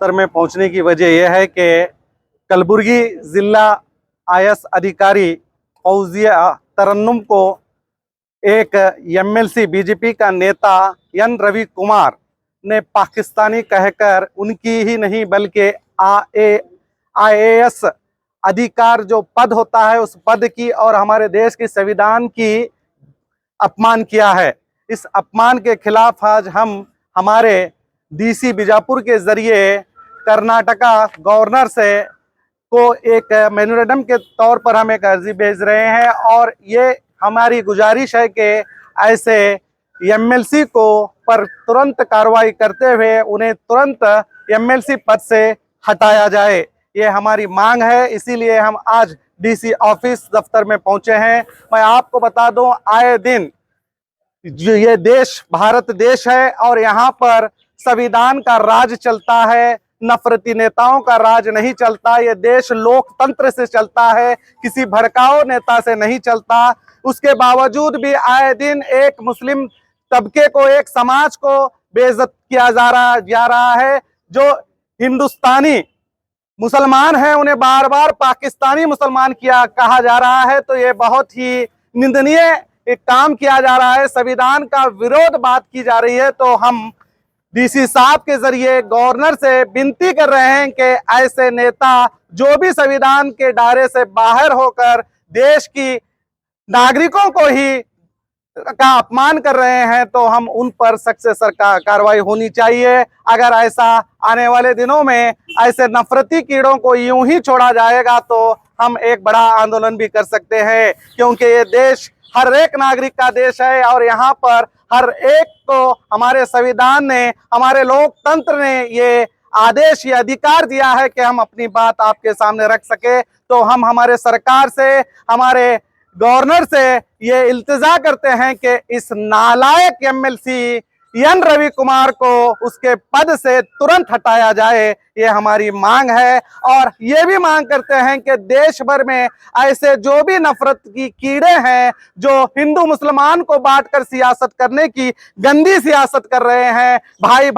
दफ्तर में पहुंचने की वजह यह है कि कलबुर्गी जिला आईएएस अधिकारी फौजिया तरन्नुम को एक एमएलसी बीजेपी का नेता एन रवि कुमार ने पाकिस्तानी कहकर उनकी ही नहीं बल्कि आईएएस अधिकार जो पद होता है उस पद की और हमारे देश की संविधान की अपमान किया है। इस अपमान के खिलाफ आज हम हमारे डीसी बीजापुर के जरिए कर्नाटका गवर्नर से को एक मेमोरेंडम के तौर पर हम एक अर्जी भेज रहे हैं और ये हमारी गुजारिश है कि ऐसे एमएलसी को पर तुरंत कार्रवाई करते हुए उन्हें तुरंत एमएलसी पद से हटाया जाए, ये हमारी मांग है। इसीलिए हम आज डीसी ऑफिस दफ्तर में पहुंचे हैं। मैं आपको बता दूं, आए दिन जो ये देश भारत देश है और यहाँ पर संविधान का राज चलता है, नफरती नेताओं का राज नहीं चलता। ये देश लोकतंत्र से चलता है, किसी भड़काऊ नेता से नहीं चलता। उसके बावजूद भी आए दिन एक मुस्लिम तबके को, एक समाज को बेइज्जत किया जा रहा है। जो हिंदुस्तानी मुसलमान है उन्हें बार बार पाकिस्तानी मुसलमान कहा जा रहा है। तो ये बहुत ही निंदनीय एक काम किया जा रहा है, संविधान का विरोध बात की जा रही है। तो हम डीसी साहब के जरिए गवर्नर से विनती कर रहे हैं कि ऐसे नेता जो भी संविधान के दायरे से बाहर होकर देश की नागरिकों को ही का अपमान कर रहे हैं, तो हम उन पर सख्त से सख्त कार्रवाई होनी चाहिए। अगर ऐसा आने वाले दिनों में ऐसे नफरती कीड़ों को यूं ही छोड़ा जाएगा तो हम एक बड़ा आंदोलन भी कर सकते हैं, क्योंकि ये देश हर एक नागरिक का देश है और यहाँ पर हर एक को हमारे संविधान ने, हमारे लोकतंत्र ने ये आदेश, ये अधिकार दिया है कि हम अपनी बात आपके सामने रख सके। तो हम हमारे सरकार से, हमारे गवर्नर से ये इल्तिजा करते हैं कि इस नालायक एमएलसी एन रवि कुमार को उसके पद से तुरंत हटाया जाए, ये हमारी मांग है। और ये भी मांग करते हैं कि देश भर में ऐसे जो भी नफरत की कीड़े हैं, जो हिंदू मुसलमान को बांटकर सियासत करने की गंदी सियासत कर रहे हैं, भाई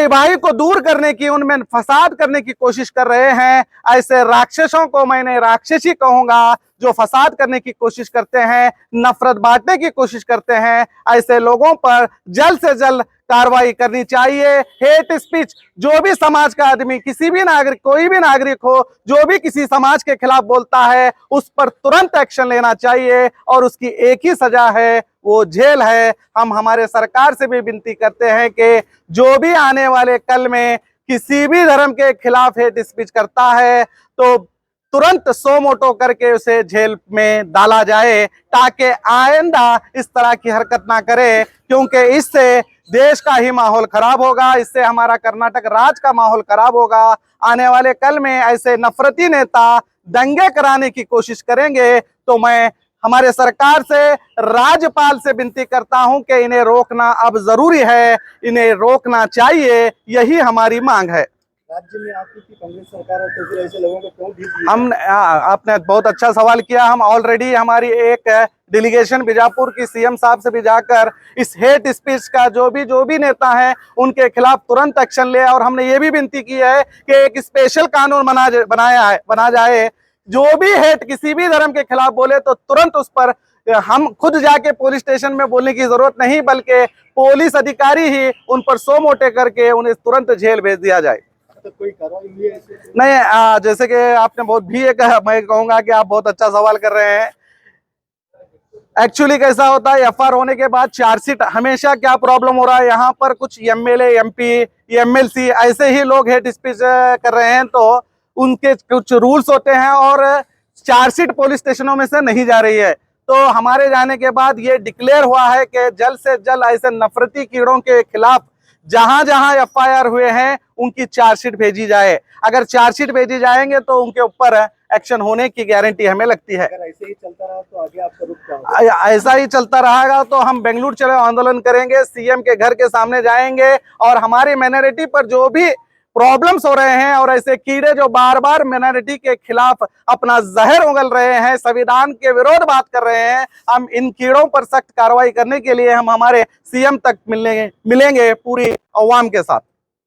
भाई को दूर करने की, उनमें फसाद करने की कोशिश कर रहे हैं, ऐसे राक्षसों को मैंने राक्षसी कहूंगा, जो फसाद करने की कोशिश करते हैं, नफरत बांटने की कोशिश करते हैं, ऐसे लोगों पर जल्द से जल्द कार्रवाई करनी चाहिए। हेट स्पीच, जो भी समाज का आदमी, किसी भी नागरिक, कोई भी नागरिक हो, जो भी किसी समाज के खिलाफ बोलता है उस पर तुरंत एक्शन लेना चाहिए और उसकी एक ही सजा है, वो जेल है। हम हमारे सरकार से भी विनती करते हैं कि जो भी आने वाले कल में किसी भी धर्म के खिलाफ हेट स्पीच करता है तो तुरंत सो मोटो करके उसे जेल में डाला जाए, ताकि आइंदा इस तरह की हरकत ना करे, क्योंकि इससे देश का ही माहौल खराब होगा, इससे हमारा कर्नाटक राज्य का माहौल खराब होगा। आने वाले कल में ऐसे नफरती नेता दंगे कराने की कोशिश करेंगे तो मैं हमारे सरकार से, राज्यपाल से विनती करता हूं कि इन्हें रोकना अब जरूरी है, इन्हें रोकना चाहिए, यही हमारी मांग है। राज्य में आपकी कांग्रेस सरकार है तो फिर ऐसे लोगों को क्यों ढील? हम आपने बहुत अच्छा सवाल किया। हम ऑलरेडी हमारी एक डेलीगेशन बीजापुर की सीएम साहब से भी जाकर इस हेट स्पीच का जो भी नेता है उनके खिलाफ तुरंत एक्शन ले, और हमने ये भी विनती की है कि एक स्पेशल कानून बना जाए। जो भी हेट किसी भी धर्म के खिलाफ बोले तो तुरंत उस पर हम खुद जाके पुलिस स्टेशन में बोलने की जरूरत नहीं, बल्कि पुलिस अधिकारी ही उन पर सो मोटे करके उन्हें तुरंत जेल भेज दिया जाए। तो कोई कार्रवाई हुई है ऐसे? नहीं, जैसे कि आपने बहुत भी एक, मैं कहूंगा कि आप बहुत अच्छा सवाल कर रहे हैं। एक्चुअली कैसा होता है, एफआईआर होने के बाद चार्जशीट, हमेशा क्या प्रॉब्लम हो रहा है, यहाँ पर कुछ एमएलए, एमपी, एमएलसी ऐसे ही लोग हेट स्पीच कर रहे हैं, तो उनके कुछ रूल्स होते हैं और चार्जशीट पुलिस स्टेशनों में से नहीं जा रही है। तो हमारे जाने के बाद ये डिक्लेयर हुआ है कि जल्द से जल्द ऐसे नफरती कीड़ों के खिलाफ जहां जहां एफआईआर हुए हैं उनकी चार्जशीट भेजी जाए। अगर चार्जशीट भेजी जाएंगे तो उनके ऊपर एक्शन होने की गारंटी हमें लगती है। अगर ऐसे ही चलता रहा तो आगे आपका रुख क्या होगा? ऐसा ही चलता रहेगा तो हम बेंगलुरु चलो आंदोलन करेंगे, सीएम के घर के सामने जाएंगे और हमारी माइनॉरिटी पर जो भी प्रॉब्लम्स हो रहे हैं और ऐसे कीड़े जो बार बार मिनोरिटी के खिलाफ अपना जहर उगल रहे हैं, संविधान के विरोध बात कर रहे हैं, हम इन कीड़ों पर सख्त कार्रवाई करने के लिए हम हमारे सीएम तक मिलेंगे पूरी अवाम के साथ।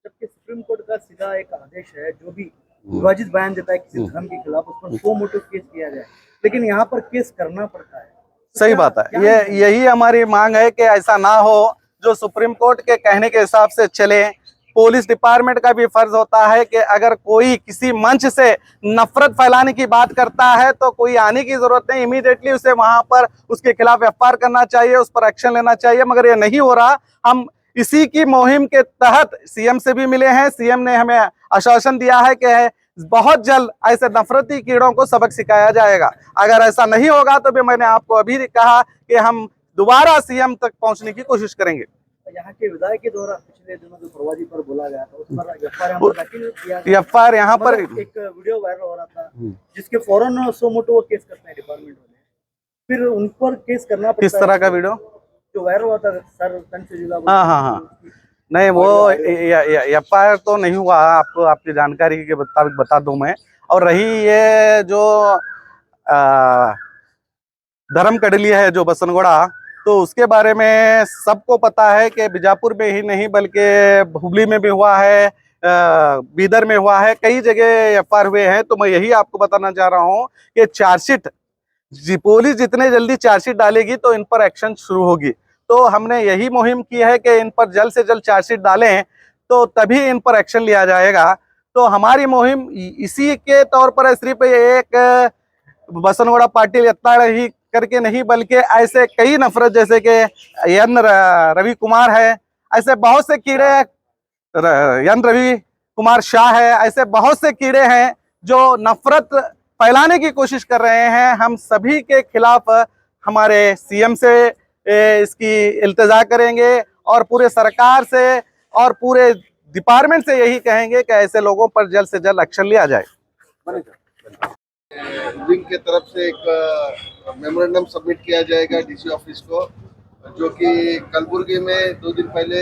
जबकि सुप्रीम कोर्ट का सीधा एक आदेश है, जो भी विवादित बयान देता है किसी धर्म के खिलाफ, उस पर सो मोटो केस किया जाए, लेकिन यहाँ पर केस करना पड़ता है। सही बात है, ये यही हमारी मांग है कि ऐसा ना हो, जो सुप्रीम कोर्ट के कहने के हिसाब से चले। पुलिस डिपार्टमेंट का भी फर्ज होता है कि अगर कोई किसी मंच से नफरत फैलाने की बात करता है तो कोई आने की जरूरत नहीं, इमीडिएटली उसे वहां पर उसके खिलाफ एफआईआर करना चाहिए, उस पर एक्शन लेना चाहिए। मगर ये नहीं हो रहा। हम इसी की मुहिम के तहत सीएम से भी मिले हैं। सीएम ने हमें आश्वासन दिया है कि बहुत जल्द ऐसे नफरती कीड़ों को सबक सिखाया जाएगा। अगर ऐसा नहीं होगा तो भी मैंने आपको अभी कहा कि हम दोबारा सीएम तक पहुंचने की कोशिश करेंगे। यहाँ के विधायक के द्वारा पिछले दिनों जो फरवादी पर बोला गया था, उस पर एफआईआर एफआईआर यहाँ पर एक वीडियो वायरल हो रहा था, जिसके फौरन सो मोटो वो केस करते हैं डिपार्टमेंट वाले, फिर उन पर केस करना पड़ता है। किस तरह का वीडियो जो वायरल हुआ था सर तन से जुड़ा? हाँ, नहीं वो एफआईआर तो नहीं हुआ। आपको आपकी जानकारी के मुताबिक बता दूं मैं। और रही ये जो धर्म कड़ली है जो बसनगोड़ा, तो उसके बारे में सबको पता है कि बीजापुर में ही नहीं बल्कि हुबली में भी हुआ है, बीदर में हुआ है, कई जगह एफआईआर हुए हैं। तो मैं यही आपको बताना चाह रहा हूँ कि चार्जशीट पुलिस जितने जल्दी चार्जशीट डालेगी तो इन पर एक्शन शुरू होगी। तो हमने यही मुहिम की है कि इन पर जल्द से जल्द चार्जशीट डालें तो तभी इन पर एक्शन लिया जाएगा। तो हमारी मुहिम इसी के तौर पर सिर्फ एक बसनगोड़ा पाटिल यत्नाड़ ही करके नहीं, बल्कि ऐसे कई नफरत जैसे कि एन रवि कुमार है, ऐसे बहुत से कीड़े, एन रवि कुमार शाह है, ऐसे बहुत से कीड़े हैं जो नफरत फैलाने की कोशिश कर रहे हैं। हम सभी के खिलाफ हमारे सीएम से इसकी इल्तिजा करेंगे और पूरे सरकार से और पूरे डिपार्टमेंट से यही कहेंगे कि ऐसे लोगों पर जल्द से जल्द एक्शन लिया जाए। विंग के तरफ से एक मेमोरेंडम सबमिट किया जाएगा डीसी ऑफिस को, जो कि कलबुर्गी में 2 दिन पहले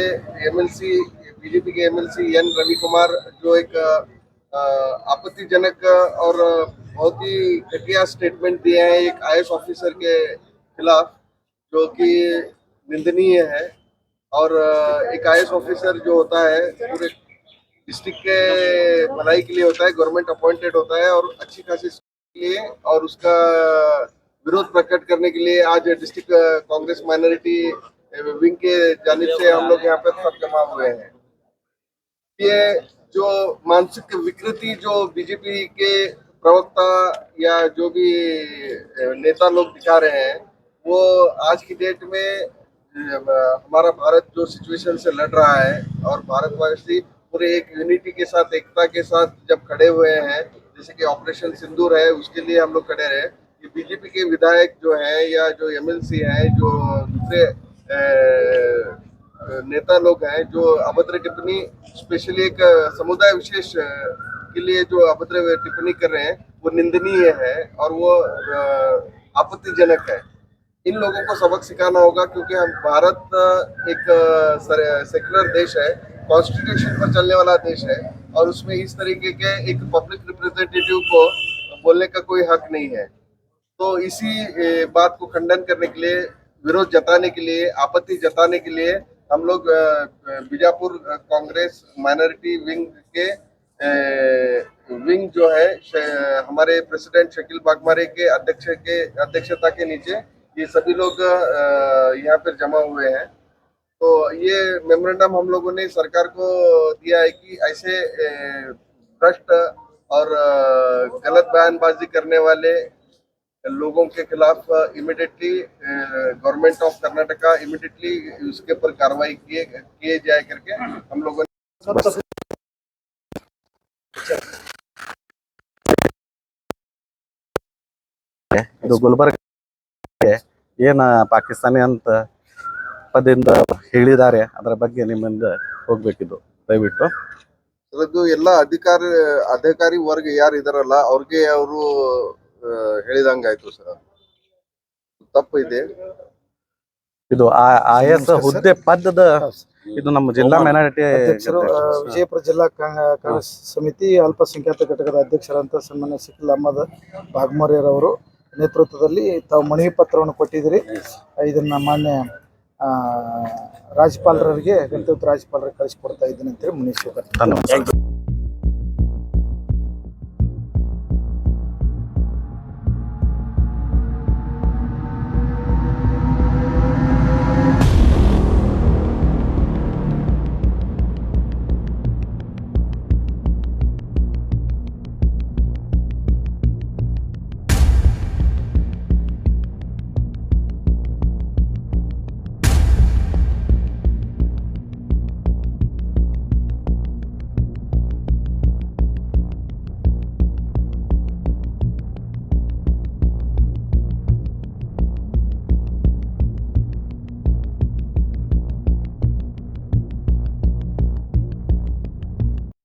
एमएलसी बीजेपी के एमएलसी एन रवि कुमार जो एक आपत्तिजनक और बहुत ही घटिया स्टेटमेंट दिए हैं एक आईएएस ऑफिसर के खिलाफ, जो कि निंदनीय है। और एक आईएएस ऑफिसर जो होता है पूरे डिस्ट्रिक्ट के भलाई के लिए होता है, गवर्नमेंट अपॉइंटेड होता है और अच्छी खासी लिए, और उसका विरोध प्रकट करने के लिए आज डिस्ट्रिक्ट कांग्रेस माइनॉरिटी विंग के जानिब से हम लोग यहाँ पे सब जमा हुए हैं। ये जो मानसिक विकृति जो बीजेपी के प्रवक्ता या जो भी नेता लोग दिखा रहे हैं, वो आज की डेट में हमारा भारत जो सिचुएशन से लड़ रहा है और भारतवासी पूरे एक यूनिटी के साथ, एकता के साथ जब खड़े हुए हैं, जैसे कि ऑपरेशन सिंदूर है, उसके लिए हम लोग खड़े रहे। ये बीजेपी के विधायक जो हैं या जो एमएलसी हैं, जो दूसरे नेता लोग हैं, जो अभद्र टिप्पणी स्पेशली एक समुदाय विशेष के लिए जो अभद्र टिप्पणी कर रहे हैं, वो निंदनीय है और वो आपत्तिजनक है। इन लोगों को सबक सिखाना होगा, क्योंकि हम भारत एक सेक्युलर देश है, कॉन्स्टिट्यूशन पर चलने वाला देश है, और उसमें इस तरीके के एक पब्लिक रिप्रेजेंटेटिव को बोलने का कोई हक नहीं है। तो इसी बात को खंडन करने के लिए, विरोध जताने के लिए, आपत्ति जताने के लिए हम लोग बीजापुर कांग्रेस माइनॉरिटी विंग के विंग जो है हमारे प्रेसिडेंट शकील बागमारे के अध्यक्षता के नीचे ये सभी लोग यहाँ पर जमा हुए हैं। तो ये मेमोरेंडम हम लोगों ने सरकार को दिया है कि ऐसे भ्रष्ट और गलत बयानबाजी करने वाले लोगों के खिलाफ immediately government of Karnataka immediately उसके ऊपर कार्रवाई किए जाए करके हम लोगों ने ಇದು ಗುಲ್ಬರ್ಗ ಏನು ಪಾಕಿಸ್ತಾನಿ ಅಂತ ಪದದಿಂದ ಹೇಳಿದ್ದಾರೆ, ಅದರ ಬಗ್ಗೆ ನಿಮ್ಮಿಂದ ಹೋಗ್ಬೇಕಿದ್ದು ದಯವಿಟ್ಟು. ಅದರದ್ದು ಎಲ್ಲ ಅಧಿಕಾರಿ ವರ್ಗ ಯಾರು ಇದಾರಲ್ಲ ಅವ್ರಿಗೆ ಅವರು ಹೇಳಿದಂಗಾಯ್ತು ಸರ್, ತಪ್ಪು ಇದೆ. ಇದು IAS ಹುದ್ದೆ ಪದದ ಇದು ನಮ್ಮ ಜಿಲ್ಲಾ ಮೈನಾರಿಟಿ ಅಧ್ಯಕ್ಷರು ವಿಜಯಪುರ ಜಿಲ್ಲಾ ಕಾಂಗ್ರೆಸ್ ಸಮಿತಿ ಅಲ್ಪಸಂಖ್ಯಾತ ಘಟಕದ ಅಧ್ಯಕ್ಷರಂತ ಸನ್ಮಾನ್ಯ ಶಕೀಲ್ ಅಹಮದ್ ಬಾಗ್ಮೋರಿಯರವರು ನೇತೃತ್ವದಲ್ಲಿ ತಾವು ಮನವಿ ಪತ್ರವನ್ನು ಕೊಟ್ಟಿದ್ದೀರಿ. ಇದನ್ನ ಮಾನ್ಯ ರಾಜ್ಯಪಾಲರಿಗೆ ಗಣತಂತ್ರ ರಾಜ್ಯಪಾಲರಿಗೆ ಕಳಿಸ್ಕೊಡ್ತಾ ಇದ್ದೀನಿ ಅಂತೇಳಿ ಮುನಿಸ್ಬೇಕು. धन्यवाद।